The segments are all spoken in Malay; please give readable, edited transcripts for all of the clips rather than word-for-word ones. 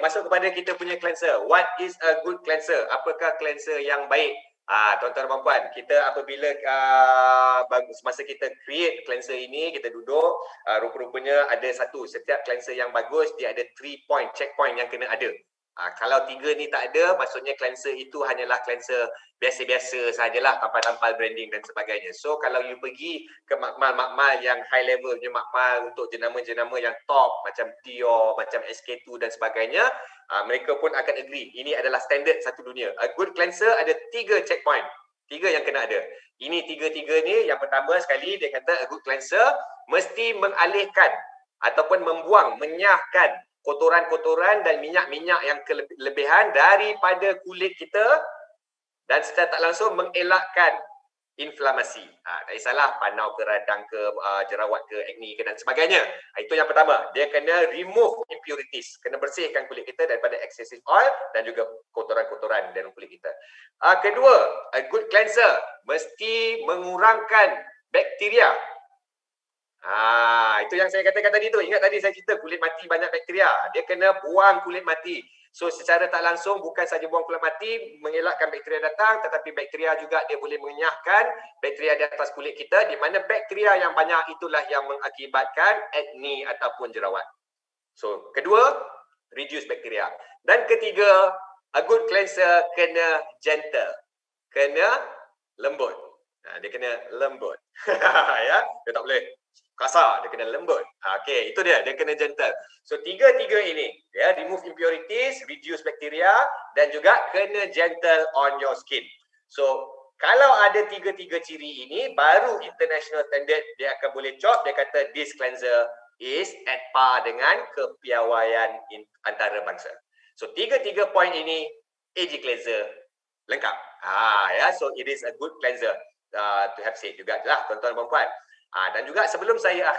Masuk kepada kita punya cleanser. What is a good cleanser? Apakah cleanser yang baik? Tuan-tuan dan puan, kita apabila masa kita create cleanser ini, kita duduk, rupa-rupanya ada setiap cleanser yang bagus, dia ada 3 point, checkpoint yang kena ada. Kalau 3 ni tak ada, maksudnya cleanser itu hanyalah cleanser biasa-biasa sajalah, tampal-tampal branding dan sebagainya. So, kalau you pergi ke makmal-makmal yang high level punya makmal untuk jenama-jenama yang top, macam Dior, macam SK2 dan sebagainya, mereka pun akan agree. Ini adalah standard satu dunia. A good cleanser ada 3 checkpoint. 3 yang kena ada. Ini 3 ni, yang pertama sekali, dia kata a good cleanser mesti mengalihkan ataupun membuang, menyahkan kotoran-kotoran dan minyak-minyak yang kelebihan daripada kulit kita dan secara tak langsung mengelakkan inflamasi. Tak kisahlah panau ke radang ke jerawat ke acne ke dan sebagainya. Itu yang pertama. Dia kena remove impurities. Kena bersihkan kulit kita daripada excessive oil dan juga kotoran-kotoran dalam kulit kita. Kedua, a good cleanser mesti mengurangkan bakteria. Itu yang saya katakan tadi tu. Ingat tadi saya cerita kulit mati banyak bakteria. Dia kena buang kulit mati. So secara tak langsung bukan saja buang kulit mati mengelakkan bakteria datang, tetapi bakteria juga dia boleh mengenyahkan bakteria di atas kulit kita, di mana bakteria yang banyak itulah yang mengakibatkan acne ataupun jerawat. So kedua, reduce bakteria. Dan ketiga, a good cleanser kena gentle. Kena lembut. Dia kena lembut. Ya, dia tak boleh kasar, dia kena lembut. Okey, itu dia kena gentle. So tiga-tiga ini, ya, remove impurities, reduce bacteria dan juga kena gentle on your skin. So kalau ada tiga-tiga ciri ini, baru international standard dia akan boleh chop, dia kata this cleanser is at par dengan kepiawaian antarabangsa. So tiga-tiga point ini AG cleanser lengkap. Ya, so it is a good cleanser to have said juga lah tuan-tuan dan puan-puan. Dan juga sebelum saya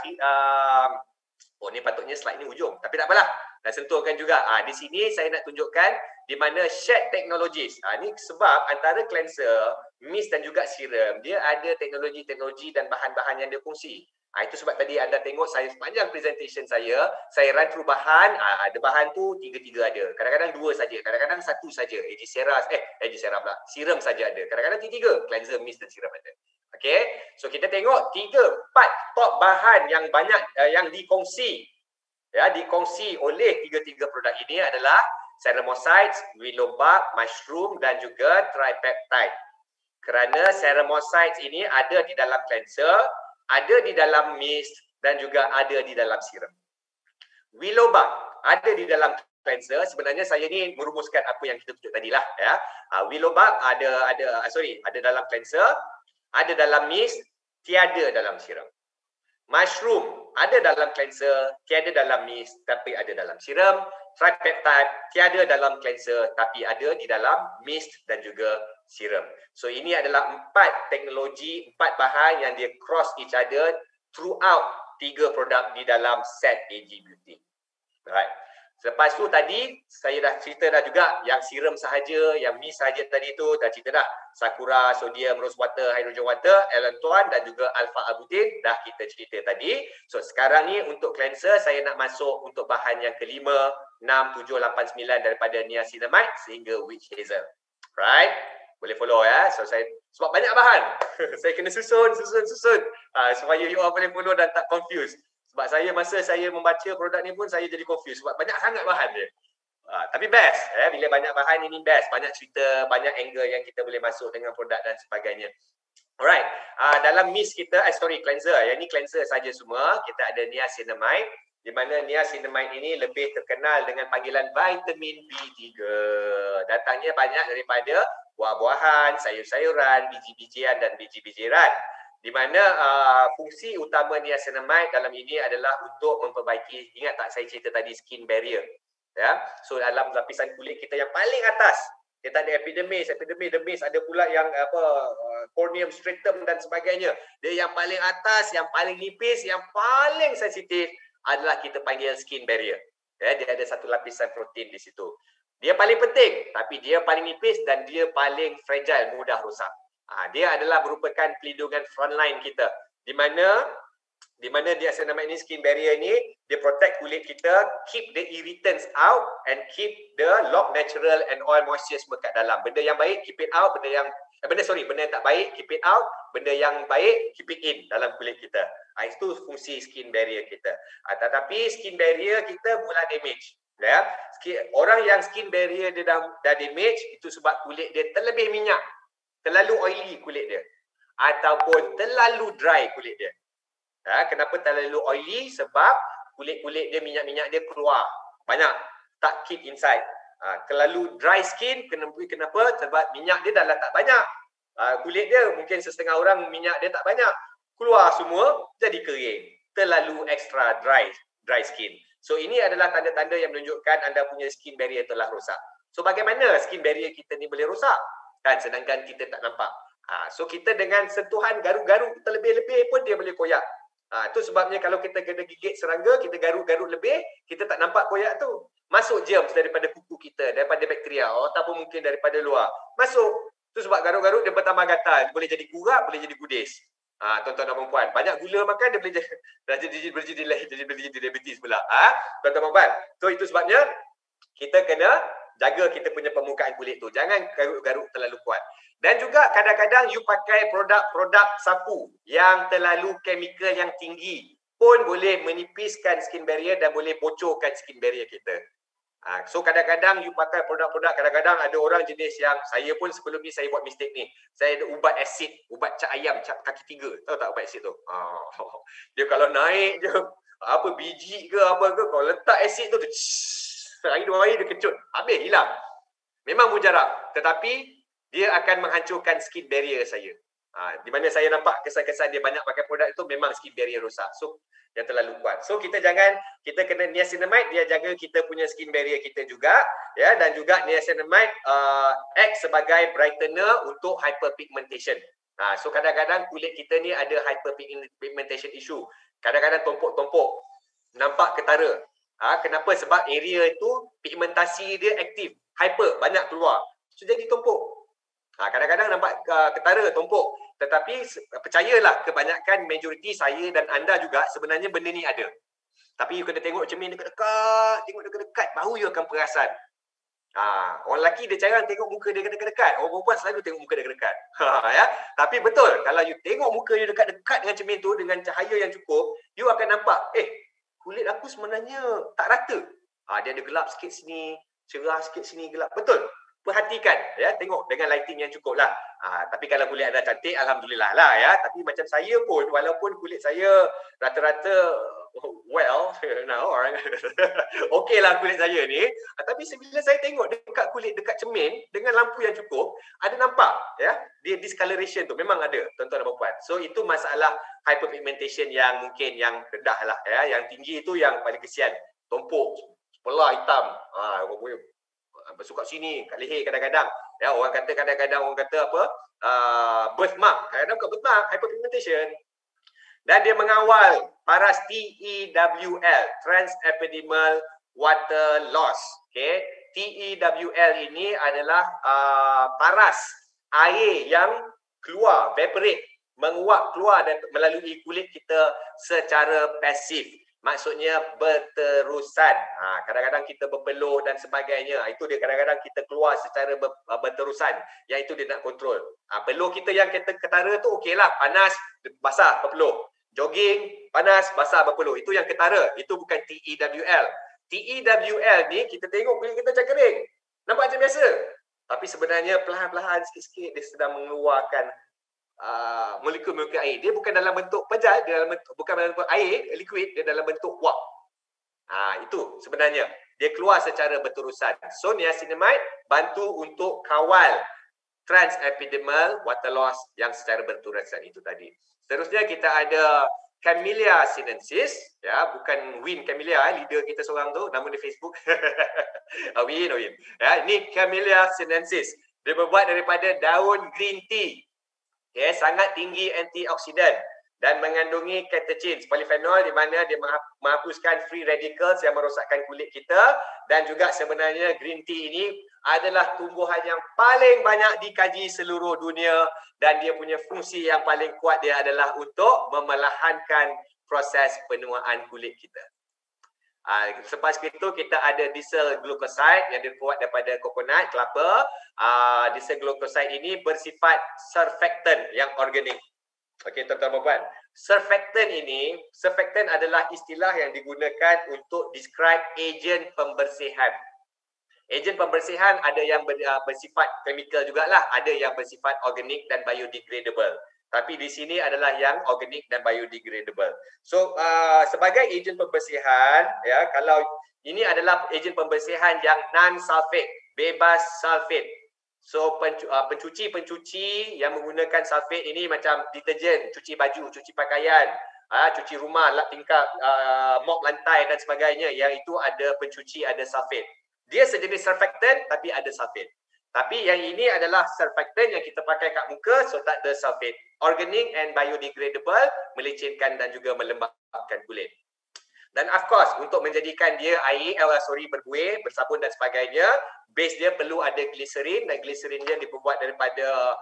ni patutnya slide ni hujung, tapi tak apalah. Dan sentuhkan juga. Di sini saya nak tunjukkan di mana shared technologies. Ni sebab antara cleanser, mist dan juga serum, dia ada teknologi-teknologi dan bahan-bahan yang dia kongsi. Itu sebab tadi anda tengok saya sepanjang presentation saya run through bahan. Ada bahan tu tiga-tiga ada. Kadang-kadang 2 saja, kadang-kadang 1 saja. Serum saja ada. Kadang-kadang 3, cleanser, mist dan serum ada. Okey, so kita tengok 3-4 top bahan yang banyak yang dikongsi. Ya, dikongsi oleh tiga-tiga produk ini adalah ceramosides, willow bark, mushroom dan juga tripeptide. Kerana ceramosides ini ada di dalam cleanser, ada di dalam mist dan juga ada di dalam serum. Willow bark ada di dalam cleanser. Sebenarnya saya ni merumuskan apa yang kita tunjuk tadilah, ya. Willow bark ada dalam cleanser, ada dalam mist, tiada dalam serum. Mushroom ada dalam cleanser, tiada dalam mist, tapi ada dalam serum. Tripeptide tiada dalam cleanser, tapi ada di dalam mist dan juga serum. So ini adalah 4 teknologi, 4 bahan yang dia cross each other throughout 3 produk di dalam set AG Beauty. Right. Selepas tu tadi saya dah cerita dah juga yang serum sahaja, yang mist sahaja tadi tu dah cerita dah. Sakura, sodium, rose water, hydrogen water, allantoin dan juga alpha arbutin dah kita cerita tadi. So sekarang ni untuk cleanser saya nak masuk untuk bahan yang kelima, 6, 7, 8, 9 daripada niacinamide sehingga witch hazel. Right? Boleh follow ya. So saya sebab banyak bahan. Saya kena susun supaya you all boleh follow dan tak confuse. Sebab masa saya membaca produk ni pun saya jadi confused sebab banyak sangat bahan dia. Tapi best bila banyak bahan ini best, banyak cerita, banyak angle yang kita boleh masuk dengan produk dan sebagainya. Alright, dalam mist kita, cleanser. Yang ni cleanser saja semua. Kita ada niacinamide, di mana niacinamide ini lebih terkenal dengan panggilan vitamin B3. Datangnya banyak daripada buah-buahan, sayur-sayuran, biji-bijian dan biji-bijiran. Di mana fungsi utama niacinamide dalam ini adalah untuk memperbaiki, ingat tak saya cerita tadi, skin barrier. Ya, so dalam lapisan kulit kita yang paling atas, kita ada epidermis, dermis, ada pula yang corneum stratum dan sebagainya. Dia yang paling atas, yang paling nipis, yang paling sensitif adalah kita panggil skin barrier. Ya, dia ada satu lapisan protein di situ. Dia paling penting, tapi dia paling nipis dan dia paling fragile, mudah rosak. Dia adalah merupakan pelindungan frontline kita, di mana niacinamide ini, skin barrier ini, dia protect kulit kita, keep the irritants out and keep the lock natural and oil moisture semua kat dalam. Benda yang baik keep it out, benda yang tak baik keep it out, benda yang baik keep it in dalam kulit kita. Itu fungsi skin barrier kita. Tetapi skin barrier kita mula damage. Ya, orang yang skin barrier dia dah damage, itu sebab kulit dia terlebih minyak, terlalu oily kulit dia, ataupun terlalu dry kulit dia. Kenapa terlalu oily? Sebab kulit-kulit dia, minyak-minyak dia keluar banyak, tak keep inside. Terlalu dry skin, kenapa? Sebab minyak dia dah tak banyak. Kulit dia mungkin setengah orang minyak dia tak banyak, keluar semua jadi kering. Terlalu extra dry skin. So ini adalah tanda-tanda yang menunjukkan anda punya skin barrier telah rosak. So bagaimana skin barrier kita ni boleh rosak? Sedangkan kita tak nampak. So kita dengan sentuhan garuk-garuk terlebih-lebih pun dia boleh koyak. Itu sebabnya kalau kita kena gigit serangga, kita garuk-garuk lebih, kita tak nampak koyak tu. Masuk germs daripada kuku kita, daripada bakteria, ataupun mungkin daripada luar. Masuk. Itu sebab garuk-garuk dia bertambah gatal. Boleh jadi kurap, boleh jadi gudis. Tuan-tuan dan perempuan, banyak gula makan dia boleh jadi diabetes pula. Tuan-tuan dan perempuan. So itu sebabnya kita kena jaga kita punya permukaan kulit tu. Jangan garuk-garuk terlalu kuat. Dan juga kadang-kadang you pakai produk-produk sapu yang terlalu chemical yang tinggi pun boleh menipiskan skin barrier dan boleh bocorkan skin barrier kita. So kadang-kadang you pakai produk-produk, kadang-kadang ada orang jenis yang, saya pun sebelum ni saya buat mistake ni. Saya ada ubat asid, ubat cap ayam, cap kaki 3. Tahu tak ubat asid tu? Dia kalau naik je, biji ke apa ke, kalau letak asid tu, sehari 2 hari dia kecut, habis hilang. Memang mujarab, tetapi dia akan menghancurkan skin barrier saya. Di mana saya nampak kesan-kesan dia banyak pakai produk itu, memang skin barrier rosak. So yang terlalu kuat. So kita kena niacinamide, dia jaga kita punya skin barrier kita juga, ya, dan juga niacinamide act sebagai brightener untuk hyperpigmentation. So kadang-kadang kulit kita ni ada hyperpigmentation issue. Kadang-kadang tompok-tompok, nampak ketara. Kenapa? Sebab area itu pigmentasi dia aktif, hyper, banyak keluar. So jadi tompok. Kadang-kadang nampak ketara, tompok. Tetapi percayalah, kebanyakan majoriti saya dan anda juga sebenarnya benda ni ada. Tapi you kena tengok cermin dekat-dekat, tengok dekat-dekat, baru you akan perasan. Orang lelaki dia jarang tengok muka dia dekat-dekat. Orang perempuan selalu tengok muka dia dekat-dekat. Ya? Tapi betul, kalau you tengok muka you dekat-dekat dengan cermin tu, dengan cahaya yang cukup, you akan nampak, kulit aku sebenarnya tak rata. Dia ada gelap sikit sini, cerah sikit sini, gelap. Betul. Perhatikan, ya, tengok dengan lighting yang cukup lah. Tapi kalau kulit anda cantik, alhamdulillah lah, ya. Tapi macam saya pun, walaupun kulit saya rata-rata orang okey lah kulit saya ni, tapi bila saya tengok dekat kulit, dekat cermin dengan lampu yang cukup, ada nampak, ya, dia discoloration tu memang ada, tuan-tuan dan puan. So itu masalah hyperpigmentation yang mungkin yang rendah lah, ya. Yang tinggi itu yang paling kesian, tompok, sebelah hitam, bersuka sini kat leher kadang-kadang, ya, orang kata apa, birthmark, kadang-kadang bukan birthmark, hyperpigmentation. Dan dia mengawal paras TEWL, transepidermal water loss. Okay, TEWL ini adalah paras air yang keluar, evaporate, menguap keluar melalui kulit kita secara pasif. Maksudnya berterusan. Kadang-kadang kita berpeluh dan sebagainya. Itu dia, kadang-kadang kita keluar secara berterusan. Yang itu dia nak kontrol. Peluh kita yang ketara tu okeylah. Panas, basah, berpeluh. Jogging, panas, basah, berpeluh. Itu yang ketara. Itu bukan TEWL. TEWL ni kita tengok kulit kita macam kering. Nampak macam biasa. Tapi sebenarnya perlahan-lahan sikit-sikit dia sedang mengeluarkan molekul-molekul air. Dia bukan dalam bentuk pejal, dia dalam bentuk, bukan dalam bentuk air, liquid, dia dalam bentuk wap. Itu sebenarnya. Dia keluar secara berterusan. So niacinamide bantu untuk kawal transepidermal water loss yang secara berterusan itu tadi. Seterusnya kita ada Camellia sinensis, ya, bukan Win Camellia, leader kita seorang tu, nama dia Facebook. Win. Ya, ini Camellia sinensis. Dia berbuat daripada daun green tea. Okay, sangat tinggi antioksidan dan mengandungi catechin, polyphenol di mana dia menghapuskan free radicals yang merosakkan kulit kita, dan juga sebenarnya green tea ini adalah tumbuhan yang paling banyak dikaji seluruh dunia dan dia punya fungsi yang paling kuat dia adalah untuk memerlahankan proses penuaan kulit kita. Selepas itu kita ada diesel glucoside yang dibuat daripada coconut, kelapa. Diesel glucoside ini bersifat surfactant yang organik. Okey, tuan-tuan dan puan. Surfactant adalah istilah yang digunakan untuk describe ejen pembersihan. Ejen pembersihan ada yang bersifat chemical jugalah, ada yang bersifat organik dan biodegradable. Tapi di sini adalah yang organik dan biodegradable. So, sebagai ejen pembersihan, ya, kalau ini adalah ejen pembersihan yang non-sulfate, bebas sulfate. So, pencuci-pencuci yang menggunakan sulfate ini macam deterjen, cuci baju, cuci pakaian, cuci rumah, lap tingkap, mop lantai dan sebagainya, yang itu ada pencuci, ada sulfate. Dia sejenis surfactant tapi ada sulfate. Tapi yang ini adalah surfactant yang kita pakai kat muka, so tak ada sulfate. Organic and biodegradable, melicinkan dan juga melembabkan kulit. Dan of course, untuk menjadikan dia berbuih, bersabun dan sebagainya, base dia perlu ada glycerin, dan glycerin dia dibuat daripada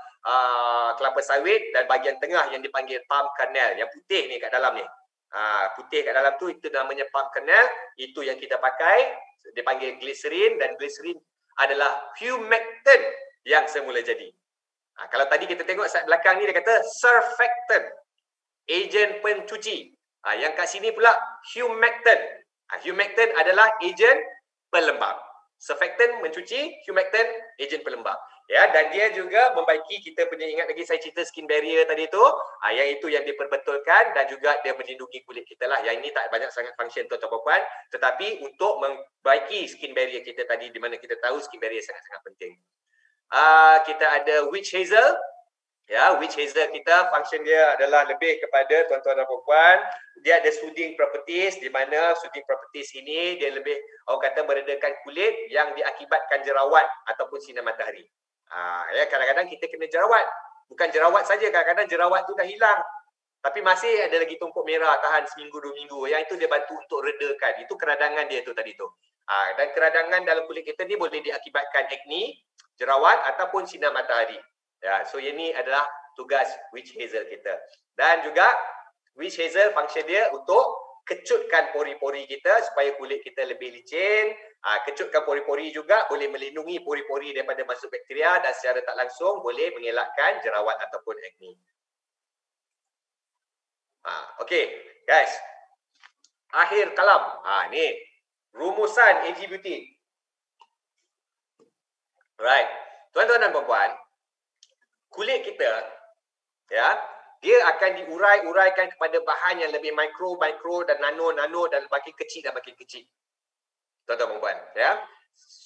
kelapa sawit, dan bahagian tengah yang dipanggil palm kernel, yang putih ni kat dalam ni. Putih kat dalam tu, itu namanya palm kernel, itu yang kita pakai, dipanggil glycerin, dan glycerin adalah humectant yang semula jadi. Kalau tadi kita tengok slide belakang ni dia kata surfactant, ejen pencuci. Yang kat sini pula humectant. Humectant adalah ejen pelembab. Surfactant mencuci, humectant ejen pelembab. Ya, dan dia juga membaiki, kita punya, ingat lagi saya cerita skin barrier tadi tu, yang itu yang diperbetulkan, dan juga dia melindungi kulit kita lah. Yang ini tak banyak sangat function tuan-tuan puan, tetapi untuk membaiki skin barrier kita tadi, di mana kita tahu skin barrier sangat-sangat penting. Kita ada witch hazel. Ya, witch hazel kita function dia adalah lebih kepada tuan-tuan dan puan, dia ada soothing properties, di mana soothing properties ini dia lebih, orang kata, meredakan kulit yang diakibatkan jerawat ataupun sinar matahari. Ya, kadang-kadang kita kena jerawat. Bukan jerawat saja, kadang-kadang jerawat tu dah hilang, tapi masih ada lagi tumpuk merah tahan seminggu 2 minggu. Yang itu dia bantu untuk redakan. Itu keradangan dia tu tadi tu. Dan keradangan dalam kulit kita ni boleh diakibatkan akne, jerawat ataupun sinar matahari. Ya, so ini adalah tugas witch hazel kita. Dan juga witch hazel function dia untuk kecutkan pori-pori kita supaya kulit kita lebih licin. Kecutkan pori-pori juga boleh melindungi pori-pori daripada masuk bakteria, dan secara tak langsung boleh mengelakkan jerawat ataupun akne. Okey, guys. Akhir kalam. Ni rumusan AG Beauty. Right. Tuan-tuan dan puan-puan, kulit kita, ya, dia akan diurai-uraikan kepada bahan yang lebih mikro dan nano dan makin kecil dan makin kecil. Tuan-tuan dan puan, ya.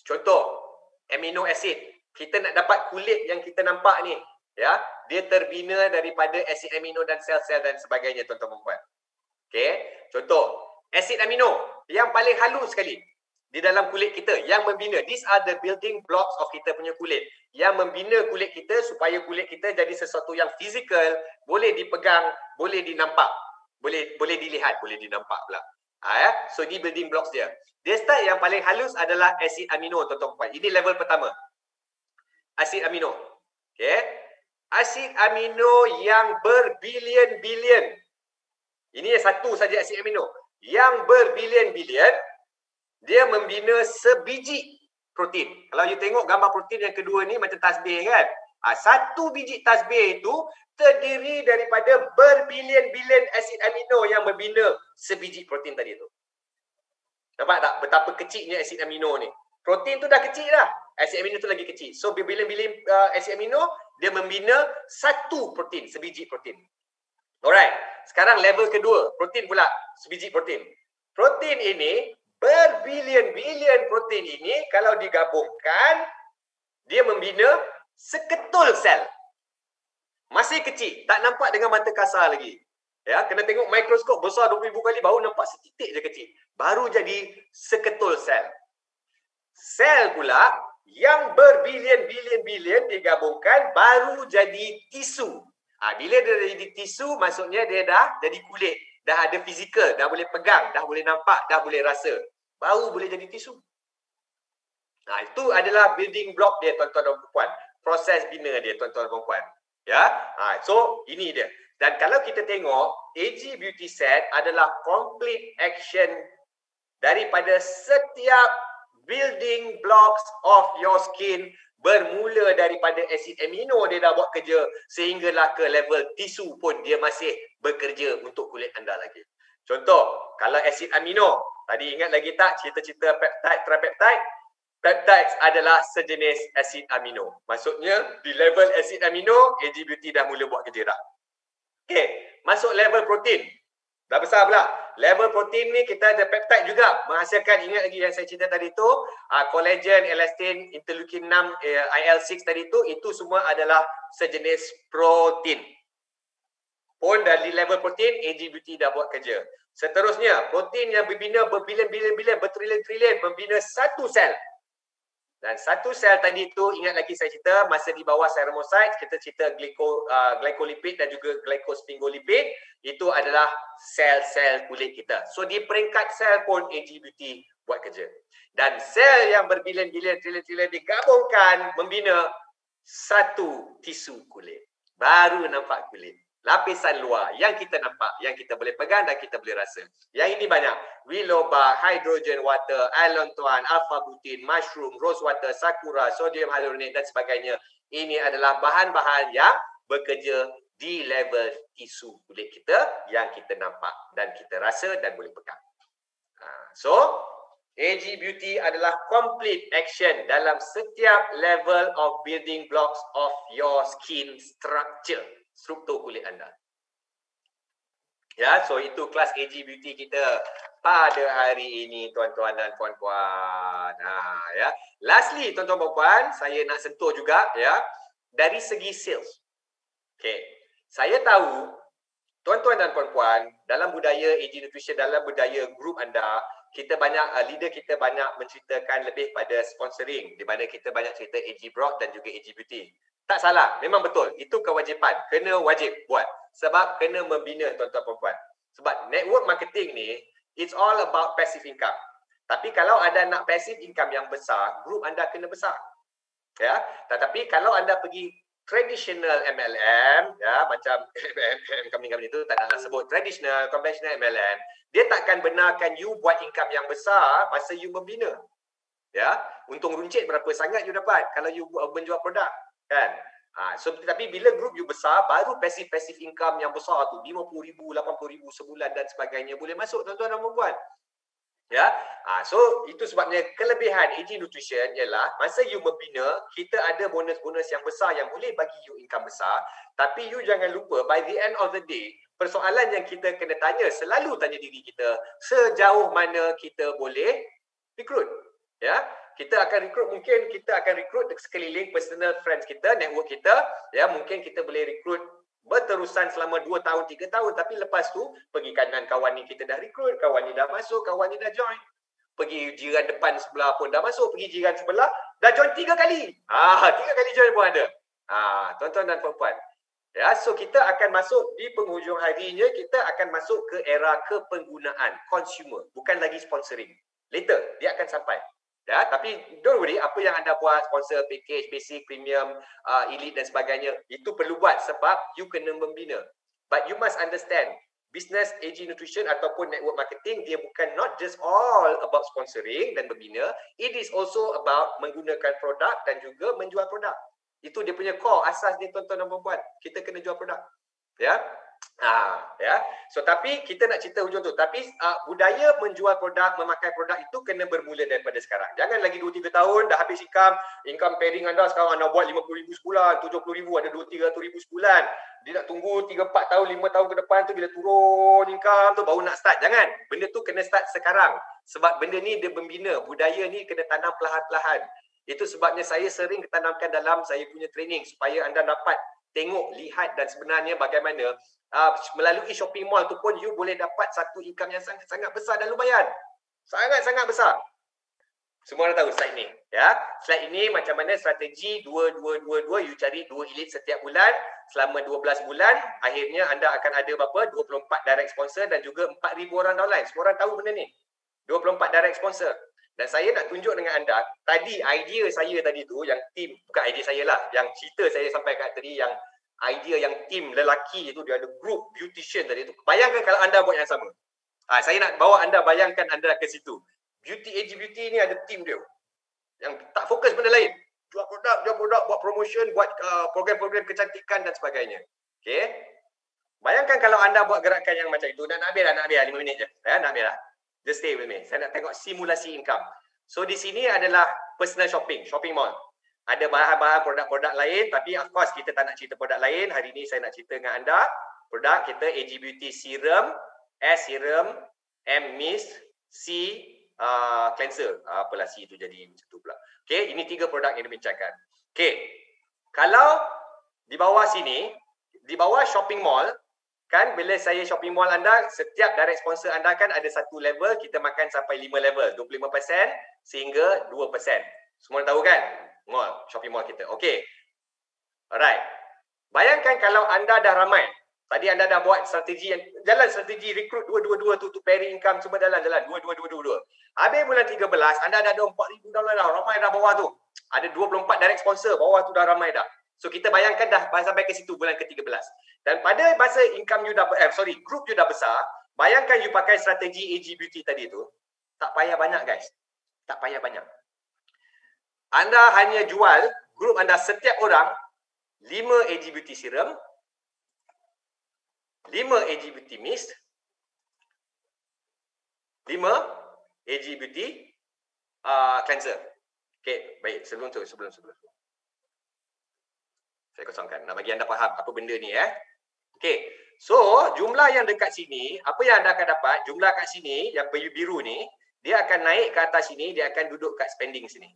Contoh, amino acid. Kita nak dapat kulit yang kita nampak ni, ya, dia terbina daripada asid amino dan sel-sel dan sebagainya, tuan-tuan dan puan. Okey, contoh, asid amino yang paling halus sekali di dalam kulit kita yang membina. These are the building blocks of kita punya kulit, yang membina kulit kita supaya kulit kita jadi sesuatu yang fizikal, boleh dipegang, boleh dinampak, boleh dilihat, boleh dinampak pula. Ya, so ni building blocks dia. Dia start yang paling halus adalah asid amino, tuan-tuan puan. Ini level pertama. Asid amino. Okey. Asid amino yang berbilion-bilion. Ini satu saja asid amino. Yang berbilion-bilion, dia membina sebiji protein. Kalau you tengok gambar protein yang kedua ni macam tasbih kan? Satu biji tasbih itu terdiri daripada berbilion-bilion asid amino yang membina sebiji protein tadi tu. Nampak tak betapa kecilnya asid amino ni? Protein tu dah kecil dah. Asid amino tu lagi kecil. So bila asid amino, dia membina satu protein, sebiji protein. Alright. Sekarang level kedua, protein pula, sebiji protein. Protein ini, berbilion-bilion protein ini kalau digabungkan, dia membina seketul sel. Masih kecil, tak nampak dengan mata kasar lagi. Ya, kena tengok mikroskop besar 20,000 kali baru nampak setitik je kecil. Baru jadi seketul sel. Sel pula yang berbilion-bilion digabungkan baru jadi tisu. Bila dia jadi tisu, maksudnya dia dah jadi kulit. Dah ada fizikal, dah boleh pegang, dah boleh nampak, dah boleh rasa. Baru boleh jadi tisu. Itu adalah building block dia, tuan-tuan dan puan. Proses bina dia, tuan-tuan dan puan. Ya, so ini dia. Dan kalau kita tengok, AG Beauty Set adalah complete action daripada setiap building blocks of your skin, bermula daripada asid amino dia dah buat kerja sehinggalah ke level tisu pun dia masih bekerja untuk kulit anda lagi. Contoh, kalau asid amino, tadi ingat lagi tak cerita-cerita peptide, tripeptide? Peptides adalah sejenis asid amino. Maksudnya di level asid amino, AG Beauty dah mula buat kerja dah. Okey, masuk level protein. Dah besar pula. Level protein ni kita ada peptide juga. Menghasilkan, ingat lagi yang saya cerita tadi tu, collagen, elastin, interleukin 6, IL-6 tadi tu, itu semua adalah sejenis protein. Pun dari level protein, AG Beauty dah buat kerja. Seterusnya, protein yang berbilion, bertrilion-trilion membina satu sel. Dan satu sel tadi tu, ingat lagi saya cerita, masa di bawah ceremocytes, kita cerita glycolipid dan juga glycosphingolipid, itu adalah sel-sel kulit kita. So, di peringkat sel pun AG Beauty buat kerja. Dan sel yang berbilion-bilion, trilion-trilion digabungkan, membina satu tisu kulit. Baru nampak kulit. Lapisan luar yang kita nampak, yang kita boleh pegang dan kita boleh rasa. Yang ini banyak. Willow bark, hydrogen water, allantoin, alpha-butin, mushroom, rose water, sakura, sodium hyaluronate dan sebagainya. Ini adalah bahan-bahan yang bekerja di level tisu kulit kita yang kita nampak dan kita rasa dan boleh pegang. So, AG Beauty adalah complete action dalam setiap level of building blocks of your skin structure. Struktur kulit anda. Ya, so itu kelas AG Beauty kita pada hari ini, tuan-tuan dan puan-puan. Ya. Lastly, tuan-tuan dan puan, saya nak sentuh juga ya dari segi sales. Okey. Saya tahu tuan-tuan dan puan-puan, dalam budaya AG Nutrition, dalam budaya grup anda, kita banyak leader kita banyak menceritakan lebih pada sponsoring, di mana kita banyak cerita AG Brock dan juga AG Beauty. Tak salah, memang betul. Itu kewajipan. Kena wajib buat. Sebab kena membina tuan-tuan perempuan. Sebab network marketing ni, it's all about passive income. Tapi kalau anda nak passive income yang besar, grup anda kena besar. Ya, tetapi kalau anda pergi traditional MLM, ya, macam kami itu tak nak sebut traditional, conventional MLM, dia takkan benarkan you buat income yang besar masa you membina. Ya, untung runcit berapa sangat you dapat kalau you menjual produk. Kan? So, tapi bila grup you besar, baru passive income yang besar tu, 50,000, 80,000 sebulan dan sebagainya boleh masuk, tuan-tuan dan puan. Ya, so itu sebabnya kelebihan AG Nutrition ialah masa you membina, kita ada bonus-bonus yang besar yang boleh bagi you income besar. Tapi you jangan lupa, by the end of the day, persoalan yang kita kena tanya, selalu tanya diri kita, sejauh mana kita boleh recruit. Ya, kita akan recruit, mungkin kita akan recruit sekeliling personal friends kita, network kita, ya, mungkin kita boleh recruit berterusan selama 2 tahun, 3 tahun, tapi lepas tu pergi kanan kawan ni kita dah recruit, kawan ni dah masuk, kawan ni dah join. Pergi jiran depan sebelah pun dah masuk, pergi jiran sebelah dah join 3 kali. 3 kali join pun ada. Tuan-tuan dan puan-puan. Ya, so kita akan masuk di penghujung harinya, kita akan masuk ke era kepenggunaan consumer, bukan lagi sponsoring. Later dia akan sampai. Ya, tapi don't worry, apa yang anda buat, sponsor, package, basic, premium, elite dan sebagainya, itu perlu buat sebab you kena membina. But you must understand, business AG Nutrition ataupun network marketing, dia bukan not just all about sponsoring dan membina, it is also about menggunakan produk dan juga menjual produk. Itu dia punya core, asas dia, tuan-tuan dan puan-puan. Kita kena jual produk. Ya. Ya. So tapi kita nak cerita hujung tu. Tapi budaya menjual produk, memakai produk itu kena bermula daripada sekarang. Jangan lagi 2-3 tahun dah habis income pairing anda sekarang anda buat 50,000 sebulan, 70,000, ada 200-300,000 sebulan. Dia nak tunggu 3-4 tahun, 5 tahun ke depan tu bila turun income tu baru nak start. Jangan. Benda tu kena start sekarang. Sebab benda ni dia membina. Budaya ni kena tanam perlahan-lahan. Itu sebabnya saya sering tanamkan dalam saya punya training supaya anda dapat tengok, lihat dan sebenarnya bagaimana melalui shopping mall tu pun you boleh dapat satu income yang sangat-sangat besar dan lumayan. Sangat-sangat besar. Semua orang tahu slide ni. Ya. Slide ini macam mana strategi 2-2-2-2 you cari 2 elite setiap bulan selama 12 bulan. Akhirnya anda akan ada berapa? 24 direct sponsor dan juga 4,000 orang downline. Semua orang tahu benda ni. 24 direct sponsor. Dan saya nak tunjuk dengan anda, tadi idea saya tadi tu, yang team, bukan idea saya lah, yang cerita saya sampaikan tadi, yang idea yang team lelaki itu, dia ada group beautician tadi tu. Bayangkan kalau anda buat yang sama. Saya nak bawa anda, bayangkan anda ke situ. Beauty AG Beauty ni ada team dia. Yang tak fokus benda lain. Jual produk, buat promotion, buat program-program kecantikan dan sebagainya. Okay. Bayangkan kalau anda buat gerakan yang macam itu, nak habis 5 minit je. Nak habis lah. Just stay with me. Saya nak tengok simulasi income. So di sini adalah personal shopping mall. Ada bahan-bahan produk-produk lain, tapi of course kita tak nak cerita produk lain. Hari ini saya nak cerita dengan anda produk kita AG Beauty Serum, S Serum, M Mist, C Cleanser. Apalah C itu jadi macam tu pula. Okey, ini 3 produk yang dibincangkan. Okey. Kalau di bawah sini, di bawah shopping mall, kan bila saya shopping mall anda, setiap direct sponsor anda kan ada satu level, kita makan sampai 5 level, 25% sehingga 2%. Semua tahu kan? Mall, shopping mall kita. Okey. Alright. Bayangkan kalau anda dah ramai. Tadi anda dah buat strategi yang jalan strategi recruit 222 tu pairing income semua jalan 22. Habis bulan 13 anda dah ada 4,000 dolar dah, ramai dah bawah tu. Ada 24 direct sponsor, bawah tu dah ramai dah. So kita bayangkan dah sampai ke situ bulan ke-13. Dan pada masa income you dah group you dah besar, bayangkan you pakai strategi AG Beauty tadi tu, tak payah banyak guys. Tak payah banyak. Anda hanya jual group anda setiap orang 5 AG Beauty Serum, 5 AG Beauty Mist, 5 AG Beauty Cleanser. Okey, baik. Sebelum saya kosongkan. Nak bagi anda faham apa benda ni Okey. So, jumlah yang dekat sini, apa yang anda akan dapat, jumlah kat sini yang biru ni, dia akan naik ke atas sini, dia akan duduk kat spending sini.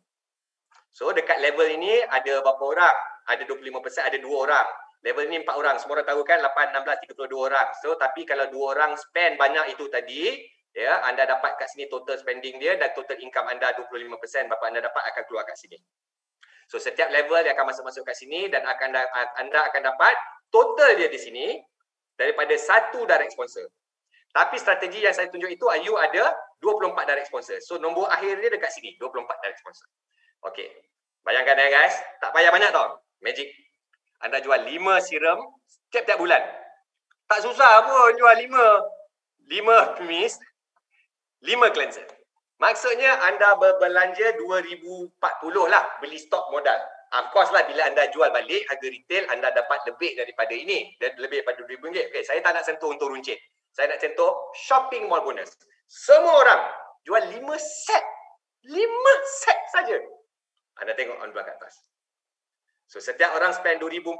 So, dekat level ini ada berapa orang? Ada 25%, ada 2 orang. Level ni 4 orang. Semua orang tahu kan 8, 16, 32 orang. So, tapi kalau 2 orang spend banyak itu tadi, ya, anda dapat kat sini total spending dia dan total income anda 25% berapa anda dapat akan keluar kat sini. So, setiap level dia akan masuk-masuk kat sini dan anda akan dapat total dia di sini daripada 1 direct sponsor. Tapi strategi yang saya tunjuk itu, you ada 24 direct sponsor. So, nombor akhir dia dekat sini, 24 direct sponsor. Okey. Bayangkan guys, tak payah banyak tau. Magic. Anda jual 5 serum tiap-tiap bulan. Tak susah pun jual 5 mist, 5 cleanser. Maksudnya anda berbelanja 2,040 lah beli stok modal. Of course lah bila anda jual balik harga retail anda dapat lebih daripada ini. Dan lebih daripada RM2,000. Okay, saya tak nak sentuh untuk runcit. Saya nak sentuh shopping mall bonus. Semua orang jual 5 set. 5 set saja. Anda tengok on belah kat atas. So setiap orang spend 2,040.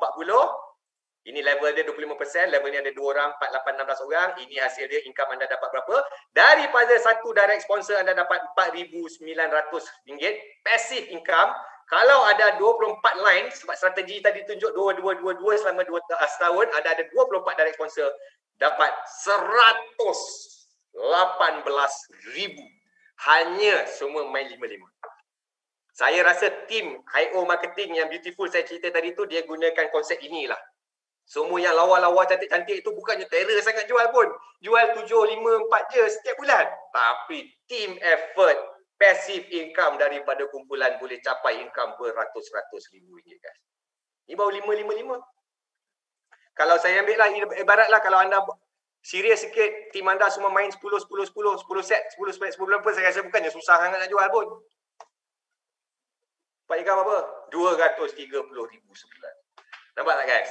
Ini level dia 25%, level ni ada 2 orang, 4, 8, 16 orang. Ini hasil dia, income anda dapat berapa? Daripada satu direct sponsor anda dapat RM4,900 passive income. Kalau ada 24 line, sebab strategi tadi tunjuk 2-2-2-2 selama 2 tahun, ada 24 direct sponsor, dapat RM118,000. Hanya semua main 5-5. Saya rasa tim I.O. marketing yang beautiful saya cerita tadi tu, dia gunakan konsep inilah. Semua yang lawa-lawa cantik-cantik itu bukannya terror sangat jual pun. Jual 7, 5, 4 je setiap bulan. Tapi team effort, passive income daripada kumpulan boleh capai income beratus-ratus ribu ringgit guys. Ini baru 5. Kalau saya ambil lah, ibaratlah kalau anda serius sikit, tim anda semua main 10 set, 10 pun saya rasa bukannya susah sangat nak jual pun. Dapat income apa? 230,000 sebulan. Nampak tak guys?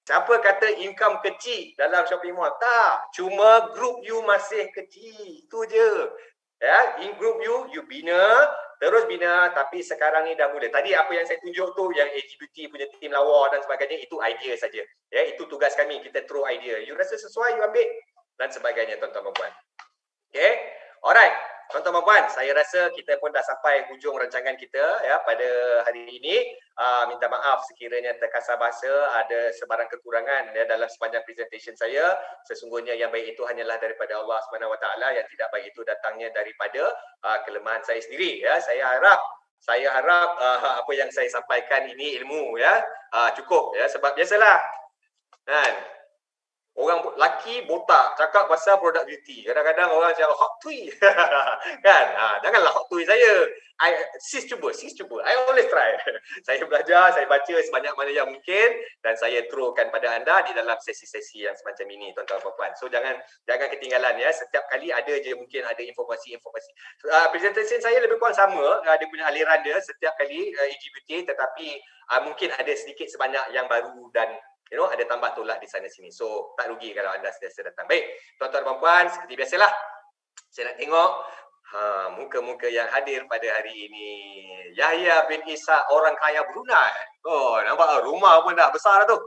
Siapa kata income kecil dalam shopping mall? Tak. Cuma group you masih kecil. Itu je. Ya, in group you bina, terus bina, tapi sekarang ni dah mula. Tadi apa yang saya tunjuk tu, yang LGBT punya tim lawa dan sebagainya, itu idea saja. Ya, itu tugas kami, kita throw idea. You rasa sesuai, you ambil dan sebagainya, tuan-tuan dan puan. Okay, alright. Tuan-tuan dan puan, saya rasa kita pun dah sampai hujung rancangan kita ya pada hari ini. Minta maaf sekiranya terkasar bahasa, ada sebarang kekurangan ya dalam sepanjang presentation saya. Sesungguhnya yang baik itu hanyalah daripada Allah SWT, yang tidak baik itu datangnya daripada kelemahan saya sendiri ya. Saya harap apa yang saya sampaikan ini ilmu ya. Cukup ya, sebab biasalah kan, orang lelaki botak cakap pasal product beauty. Kadang-kadang orang cakap hot toy. Kan? Janganlah hot toy saya. Sis cuba. I always try. Saya belajar, saya baca sebanyak mana yang mungkin dan saya throwkan pada anda di dalam sesi-sesi yang semacam ini, tuan-tuan dan puan. So jangan ketinggalan ya. Setiap kali ada je mungkin ada informasi-informasi. Presentation saya lebih kurang sama, dia punya aliran dia setiap kali LGBT, tetapi mungkin ada sedikit sebanyak yang baru dan ada tambah tolak di sana sini. So, tak rugi kalau anda sentiasa datang. Baik, tuan-tuan dan puan, seperti biasalah, saya nak tengok muka-muka yang hadir pada hari ini. Yahya bin Ishak, orang kaya Brunei. Oh, nampak rumah pun dah besar dah tu.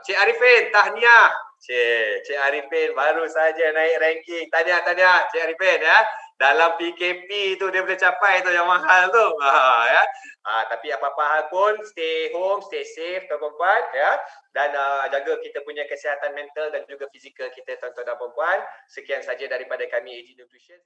Cik Arifin, tahniah. Cik Arifin baru saja naik ranking. Tahniah Cik Arifin ya. Dalam PKP tu dia boleh capai tu yang mahal tu. Ya. Tapi apa-apa hal pun, stay home, stay safe tuan-tuan ya. Dan jaga kita punya kesihatan mental dan juga fizikal kita tuan-tuan dan puan. Sekian saja daripada kami AG Nutrition.